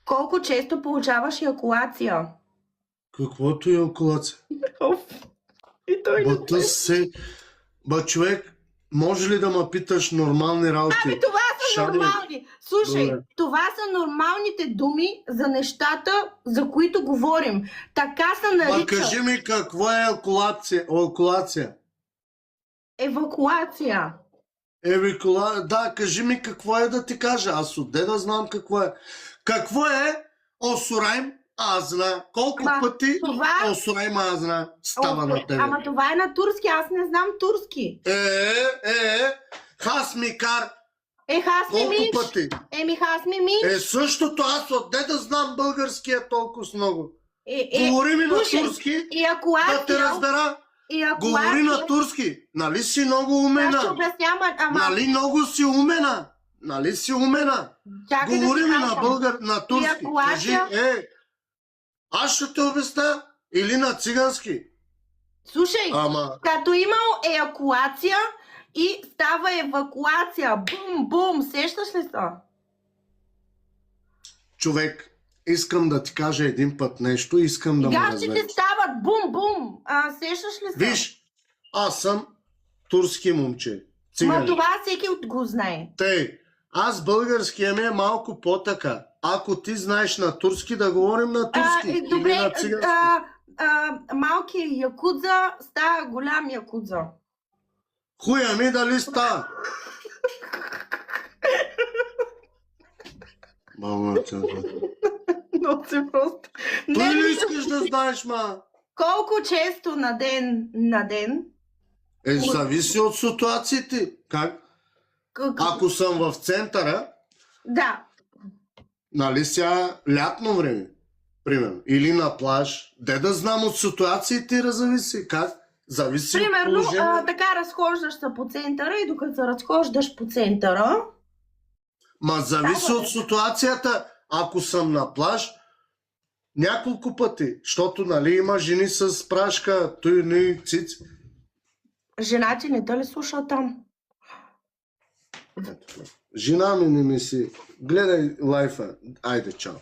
Колко често получаваш еякулация? Каквото е еякулация? И той не Бата се... човек, може ли да ме питаш нормални работи? Ами това са Шади. нормални. Слушай, Добре. това са нормалните думи за нещата, за които говорим. Така се нарича Кажи ми какво е еякулация? евакуация. Да, кажи ми какво е да ти кажа. Аз отде да знам какво е. Какво е осурайм азна? Колко пъти осурайм азна става на тебе? Ама това е на турски, аз не знам турски. Хасмикар. Хасми Колко минч. пъти? Хасми минч. Същото, аз отде да знам българския толкова много. Говори ми на турски, да те разбера. Говори на турски. Нали си много умена? Аз ще обяснявам, ама... Нали много си умена? Нали си умена? Чакай Говори да ми кажа. на турски. Кажи, аз ще те обясня. Или на цигански. Слушай, като имал еякулация и става евакуация. Бум-бум, сещаш ли се? Човек, искам да ти кажа един път нещо, искам да ме разбереш. Гащите стават бум-бум. Сещаш ли се? Виж, аз съм турски момче. Циган. Ма това всеки го знае. Тъй, аз българския ми е малко по-така. Ако ти знаеш на турски, да говорим на турски. Добре, или на цигански. малки якудза става голям якудза. Хуя ми дали става? Мамата. Но си просто... Той ли искаш да знаеш, ма? Колко често на ден? Зависи от ситуациите. Как? Ако съм в центъра, да. Нали сега лятно време, примерно, или на плаж, де да знам от ситуациите, зависи. Как? Зависи примерно, от положението. така разхождаш се по центъра и докато се разхождаш по центъра... Ма зависи от ситуацията. Ако съм на плаж, няколко пъти, защото нали има жени с прашка, той не цици. Жена ти не те ли слуша там? Жена ми не ми си. Гледай лайфа. Айде, чао.